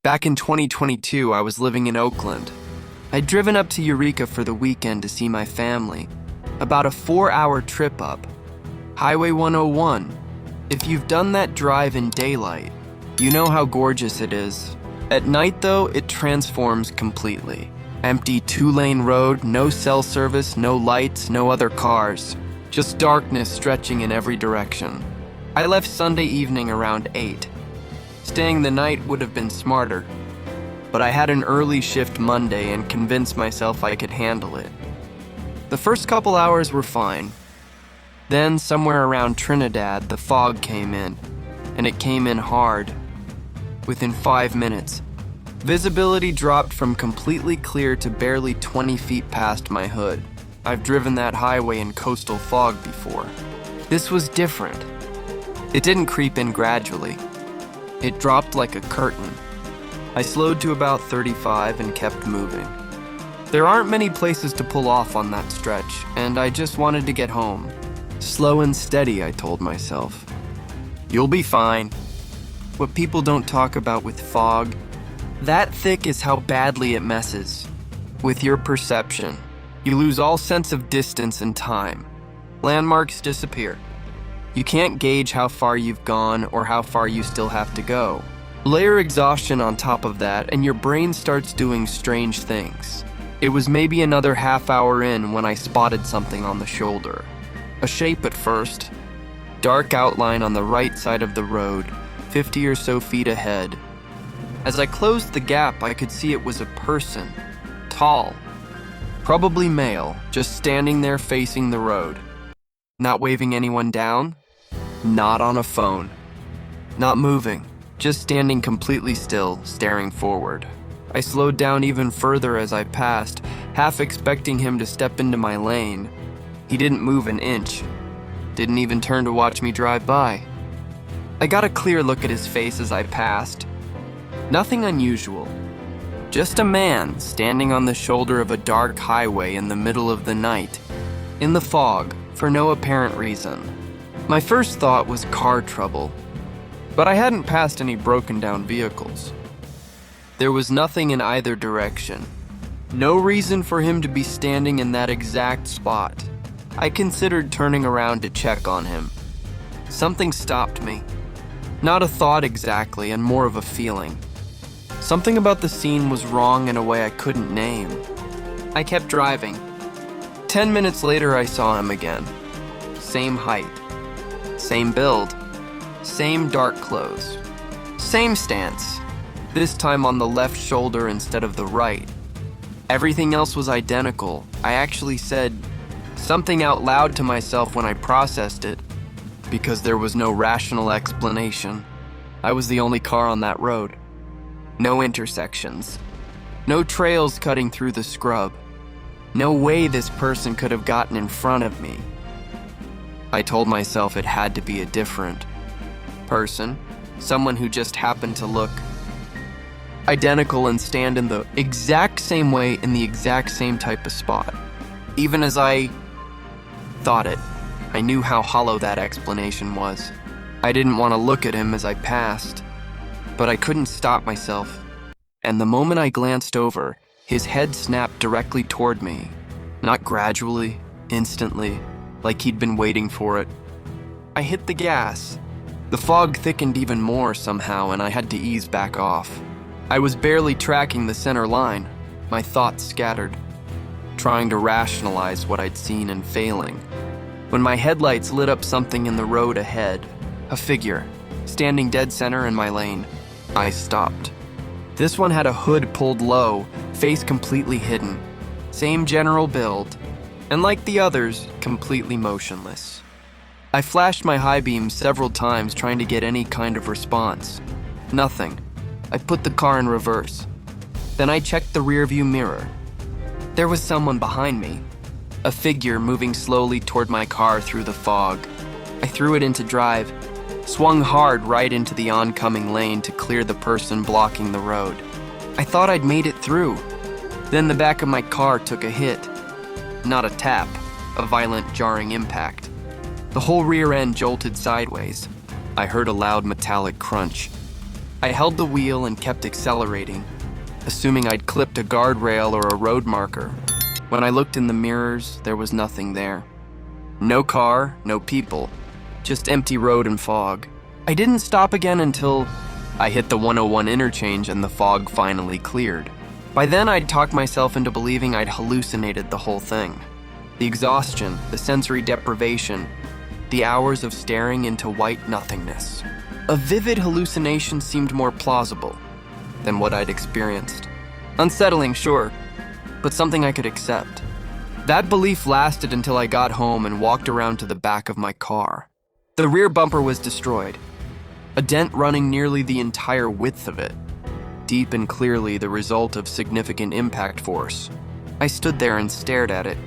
Back in 2022, I was living in Oakland. I'd driven up to Eureka for the weekend to see my family. About a 4-hour trip up. Highway 101. If you've done that drive in daylight, you know how gorgeous it is. At night, though, it transforms completely. Empty 2-lane road, no cell service, no lights, no other cars. Just darkness stretching in every direction. I left Sunday evening around 8. Staying the night would have been smarter, but I had an early shift Monday and convinced myself I could handle it. The first couple hours were fine. Then, somewhere around Trinidad, the fog came in, and it came in hard. Within 5 minutes, visibility dropped from completely clear to barely 20 feet past my hood. I've driven that highway in coastal fog before. This was different. It didn't creep in gradually. It dropped like a curtain. I slowed to about 35 and kept moving. There aren't many places to pull off on that stretch, and I just wanted to get home. Slow and steady, I told myself. You'll be fine. What people don't talk about with fog, that thick is how badly it messes with your perception. You lose all sense of distance and time. Landmarks disappear. You can't gauge how far you've gone or how far you still have to go. Layer exhaustion on top of that, and your brain starts doing strange things. It was maybe another half hour in when I spotted something on the shoulder. A shape at first. Dark outline on the right side of the road, 50 or so feet ahead. As I closed the gap, I could see it was a person. Tall. Probably male, just standing there facing the road. Not waving anyone down. Not on a phone. Not moving. Just standing completely still, staring forward. I slowed down even further as I passed, half expecting him to step into my lane. He didn't move an inch. Didn't even turn to watch me drive by. I got a clear look at his face as I passed. Nothing unusual. Just a man standing on the shoulder of a dark highway in the middle of the night, in the fog, for no apparent reason. My first thought was car trouble, but I hadn't passed any broken down vehicles. There was nothing in either direction. No reason for him to be standing in that exact spot. I considered turning around to check on him. Something stopped me. Not a thought exactly, and more of a feeling. Something about the scene was wrong in a way I couldn't name. I kept driving. 10 minutes later, I saw him again. Same height. Same build. Same dark clothes. Same stance. This time on the left shoulder instead of the right. Everything else was identical. I actually said something out loud to myself when I processed it, because there was no rational explanation. I was the only car on that road. No intersections. No trails cutting through the scrub. No way this person could have gotten in front of me. I told myself it had to be a different person, someone who just happened to look identical and stand in the exact same way in the exact same type of spot. Even as I thought it, I knew how hollow that explanation was. I didn't want to look at him as I passed, but I couldn't stop myself. And the moment I glanced over, his head snapped directly toward me. Not gradually, instantly, like he'd been waiting for it. I hit the gas. The fog thickened even more somehow, and I had to ease back off. I was barely tracking the center line, my thoughts scattered, trying to rationalize what I'd seen and failing. When my headlights lit up something in the road ahead, a figure, standing dead center in my lane. I stopped. This one had a hood pulled low, face completely hidden. Same general build, and like the others, completely motionless. I flashed my high beam several times trying to get any kind of response. Nothing. I put the car in reverse. Then I checked the rearview mirror. There was someone behind me. A figure moving slowly toward my car through the fog. I threw it into drive, swung hard right into the oncoming lane to clear the person blocking the road. I thought I'd made it through. Then the back of my car took a hit. Not a tap, a violent jarring impact. The whole rear end jolted sideways. I heard a loud metallic crunch. I held the wheel and kept accelerating, assuming I'd clipped a guardrail or a road marker. When I looked in the mirrors, there was nothing there. No car, no people, just empty road and fog. I didn't stop again until I hit the 101 interchange and the fog finally cleared. By then, I'd talked myself into believing I'd hallucinated the whole thing. The exhaustion, the sensory deprivation, the hours of staring into white nothingness. A vivid hallucination seemed more plausible than what I'd experienced. Unsettling, sure, but something I could accept. That belief lasted until I got home and walked around to the back of my car. The rear bumper was destroyed, a dent running nearly the entire width of it, deep and clearly the result of significant impact force. I stood there and stared at it.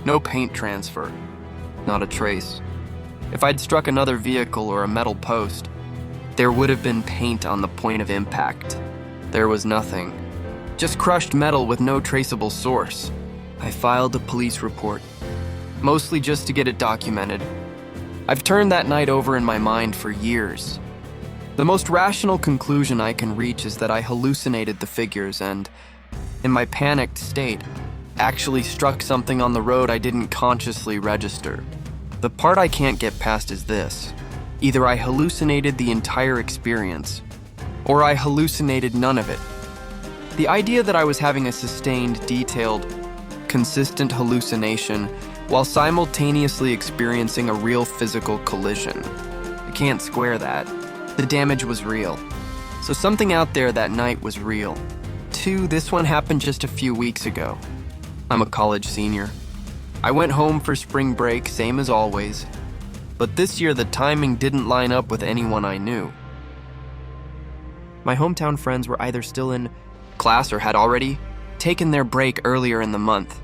No paint transfer, not a trace. If I'd struck another vehicle or a metal post, there would have been paint on the point of impact. There was nothing. Just crushed metal with no traceable source. I filed a police report, mostly just to get it documented. I've turned that night over in my mind for years. The most rational conclusion I can reach is that I hallucinated the figures and, in my panicked state, actually struck something on the road I didn't consciously register. The part I can't get past is this. Either I hallucinated the entire experience, or I hallucinated none of it. The idea that I was having a sustained, detailed, consistent hallucination while simultaneously experiencing a real physical collision. I can't square that. The damage was real. So something out there that night was real. 2, this one happened just a few weeks ago. I'm a college senior. I went home for spring break, same as always. But this year the timing didn't line up with anyone I knew. My hometown friends were either still in class or had already taken their break earlier in the month.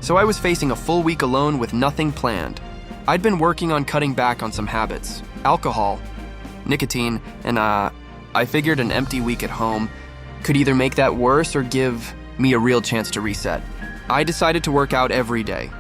So I was facing a full week alone with nothing planned. I'd been working on cutting back on some habits, alcohol, nicotine, and I figured an empty week at home could either make that worse or give me a real chance to reset. I decided to work out every day.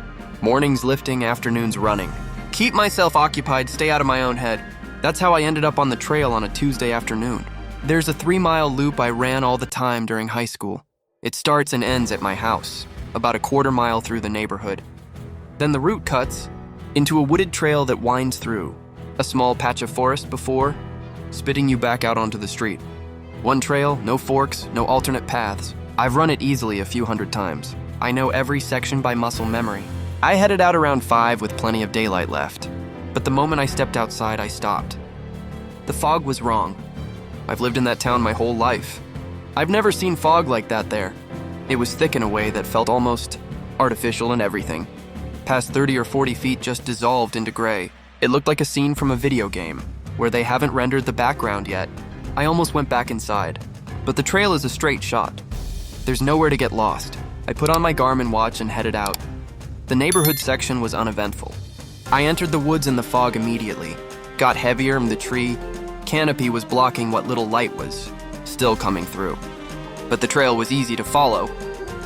Mornings lifting, afternoons running. Keep myself occupied, stay out of my own head. That's how I ended up on the trail on a Tuesday afternoon. There's a 3-mile loop I ran all the time during high school. It starts and ends at my house, about a quarter mile through the neighborhood. Then the route cuts into a wooded trail that winds through a small patch of forest before spitting you back out onto the street. One trail, no forks, no alternate paths. I've run it easily a few hundred times. I know every section by muscle memory. I headed out around 5 with plenty of daylight left, but the moment I stepped outside, I stopped. The fog was wrong. I've lived in that town my whole life. I've never seen fog like that there. It was thick in a way that felt almost artificial and everything. Past 30 or 40 feet just dissolved into gray. It looked like a scene from a video game, where they haven't rendered the background yet. I almost went back inside, but the trail is a straight shot. There's nowhere to get lost. I put on my Garmin watch and headed out. The neighborhood section was uneventful. I entered the woods in the fog immediately, got heavier and the tree canopy was blocking what little light was still coming through. But the trail was easy to follow.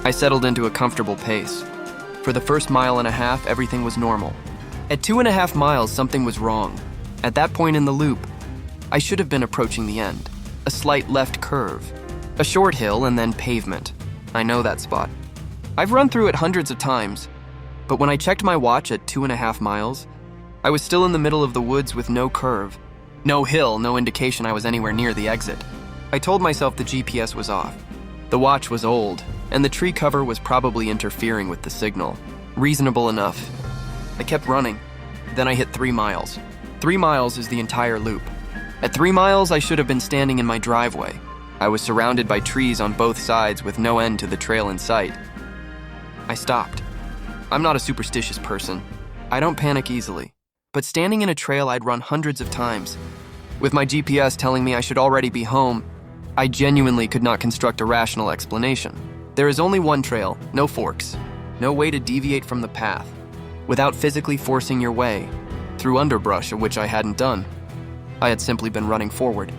I settled into a comfortable pace. For the first 1.5 miles, everything was normal. At 2.5 miles, something was wrong. At that point in the loop, I should have been approaching the end. A slight left curve, a short hill, and then pavement. I know that spot. I've run through it hundreds of times, but when I checked my watch at 2.5 miles, I was still in the middle of the woods with no curve, no hill, no indication I was anywhere near the exit. I told myself the GPS was off. The watch was old, and the tree cover was probably interfering with the signal. Reasonable enough. I kept running. Then I hit 3 miles. 3 miles is the entire loop. At 3 miles, I should have been standing in my driveway. I was surrounded by trees on both sides with no end to the trail in sight. I stopped. I'm not a superstitious person. I don't panic easily. But standing in a trail I'd run hundreds of times, with my GPS telling me I should already be home, I genuinely could not construct a rational explanation. There is only one trail, no forks, no way to deviate from the path, without physically forcing your way through underbrush, which I hadn't done. I had simply been running forward.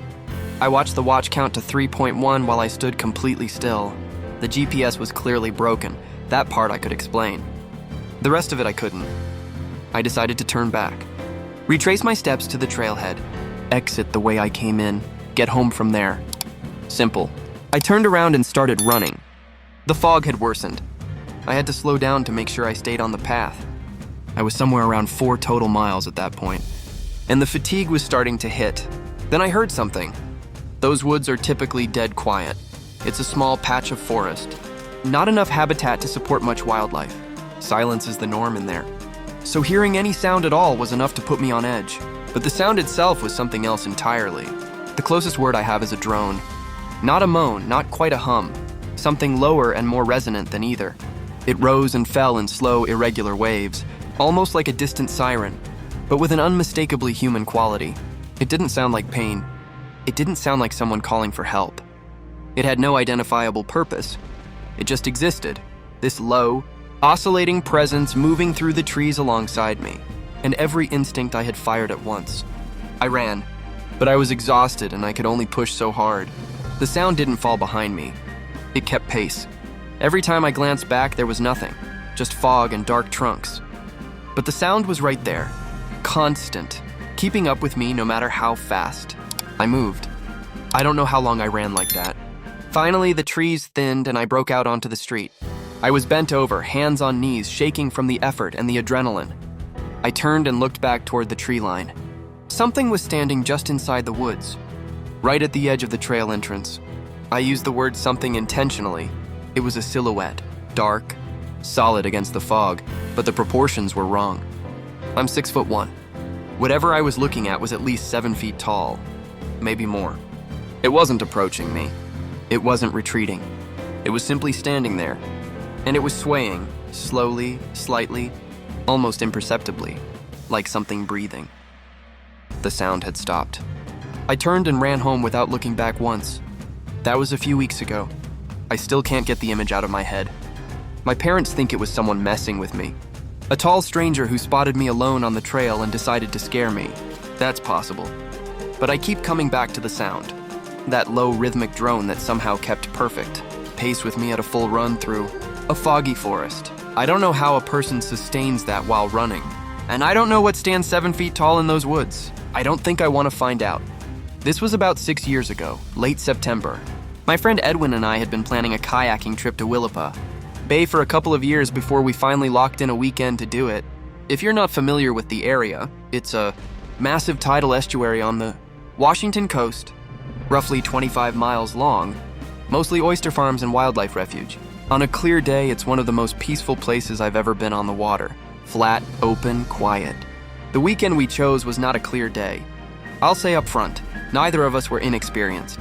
I watched the watch count to 3.1 while I stood completely still. The GPS was clearly broken. That part I could explain. The rest of it I couldn't. I decided to turn back, retrace my steps to the trailhead, exit the way I came in, get home from there. Simple. I turned around and started running. The fog had worsened. I had to slow down to make sure I stayed on the path. I was somewhere around 4 total miles at that point, and the fatigue was starting to hit. Then I heard something. Those woods are typically dead quiet. It's a small patch of forest. Not enough habitat to support much wildlife. Silence is the norm in there. So hearing any sound at all was enough to put me on edge. But the sound itself was something else entirely. The closest word I have is a drone. Not a moan, not quite a hum. Something lower and more resonant than either. It rose and fell in slow, irregular waves, almost like a distant siren, but with an unmistakably human quality. It didn't sound like pain. It didn't sound like someone calling for help. It had no identifiable purpose. It just existed. This low, oscillating presence moving through the trees alongside me, and every instinct I had fired at once. I ran, but I was exhausted and I could only push so hard. The sound didn't fall behind me. It kept pace. Every time I glanced back, there was nothing, just fog and dark trunks. But the sound was right there, constant, keeping up with me no matter how fast. I moved. I don't know how long I ran like that. Finally, the trees thinned and I broke out onto the street. I was bent over, hands on knees, shaking from the effort and the adrenaline. I turned and looked back toward the tree line. Something was standing just inside the woods, right at the edge of the trail entrance. I used the word something intentionally. It was a silhouette, dark, solid against the fog, but the proportions were wrong. I'm 6'1". Whatever I was looking at was at least 7 feet tall, maybe more. It wasn't approaching me. It wasn't retreating. It was simply standing there, and it was swaying, slowly, slightly, almost imperceptibly, like something breathing. The sound had stopped. I turned and ran home without looking back once. That was a few weeks ago. I still can't get the image out of my head. My parents think it was someone messing with me. A tall stranger who spotted me alone on the trail and decided to scare me. That's possible. But I keep coming back to the sound. That low rhythmic drone that somehow kept perfect pace with me at a full run through a foggy forest. I don't know how a person sustains that while running. And I don't know what stands 7 feet tall in those woods. I don't think I want to find out. This was about 6 years ago, late September. My friend Edwin and I had been planning a kayaking trip to Willapa Bay for a couple of years before we finally locked in a weekend to do it. If you're not familiar with the area, it's a massive tidal estuary on the Washington coast, roughly 25 miles long, mostly oyster farms and wildlife refuge. On a clear day, it's one of the most peaceful places I've ever been on the water. Flat, open, quiet. The weekend we chose was not a clear day. I'll say up front, neither of us were inexperienced.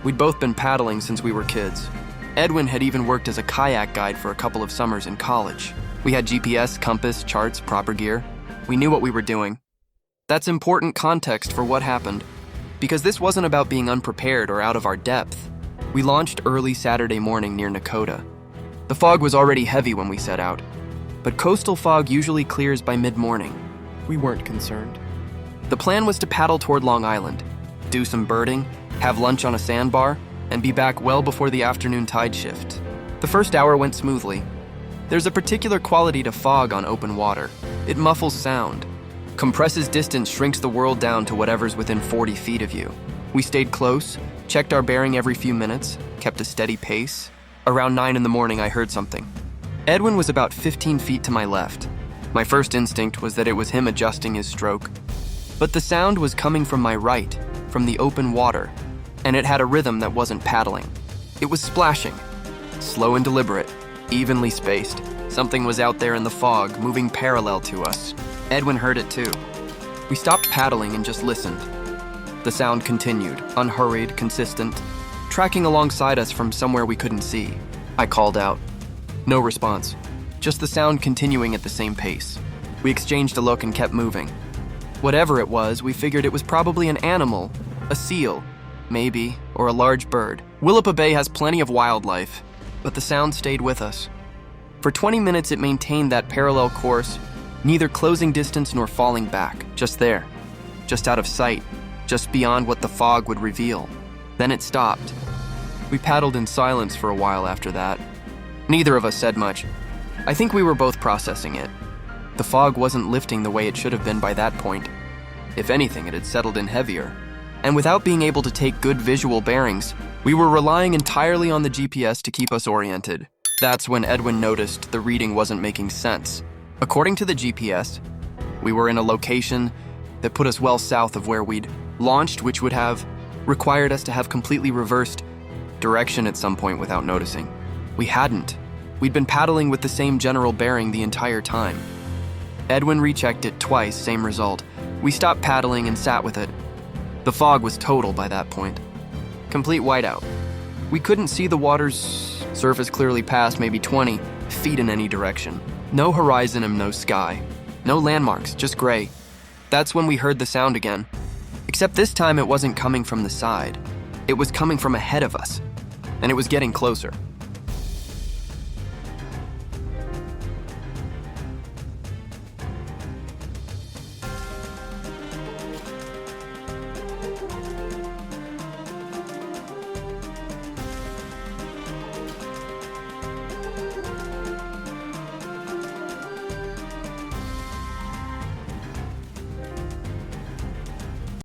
We'd both been paddling since we were kids. Edwin had even worked as a kayak guide for a couple of summers in college. We had GPS, compass, charts, proper gear. We knew what we were doing. That's important context for what happened, because this wasn't about being unprepared or out of our depth. We launched early Saturday morning near Nakota. The fog was already heavy when we set out, but coastal fog usually clears by mid-morning. We weren't concerned. The plan was to paddle toward Long Island, do some birding, have lunch on a sandbar, and be back well before the afternoon tide shift. The first hour went smoothly. There's a particular quality to fog on open water. It muffles sound, compresses distance, shrinks the world down to whatever's within 40 feet of you. We stayed close, checked our bearing every few minutes, kept a steady pace. Around 9 in the morning, I heard something. Edwin was about 15 feet to my left. My first instinct was that it was him adjusting his stroke. But the sound was coming from my right, from the open water, and it had a rhythm that wasn't paddling. It was splashing, slow and deliberate, evenly spaced. Something was out there in the fog, moving parallel to us. Edwin heard it too. We stopped paddling and just listened. The sound continued, unhurried, consistent, tracking alongside us from somewhere we couldn't see. I called out. No response, just the sound continuing at the same pace. We exchanged a look and kept moving. Whatever it was, we figured it was probably an animal, a seal, maybe, or a large bird. Willapa Bay has plenty of wildlife, but the sound stayed with us. For 20 minutes, it maintained that parallel course, neither closing distance nor falling back, just there, just out of sight, just beyond what the fog would reveal. Then it stopped. We paddled in silence for a while after that. Neither of us said much. I think we were both processing it. The fog wasn't lifting the way it should have been by that point. If anything, it had settled in heavier. And without being able to take good visual bearings, we were relying entirely on the GPS to keep us oriented. That's when Edwin noticed the reading wasn't making sense. According to the GPS, we were in a location that put us well south of where we'd launched, which would have required us to have completely reversed direction at some point without noticing. We hadn't. We'd been paddling with the same general bearing the entire time. Edwin rechecked it twice, same result. We stopped paddling and sat with it. The fog was total by that point. Complete whiteout. We couldn't see the water's surface clearly past maybe 20 feet in any direction. No horizon and no sky. No landmarks, just gray. That's when we heard the sound again. Except this time it wasn't coming from the side. It was coming from ahead of us, and it was getting closer.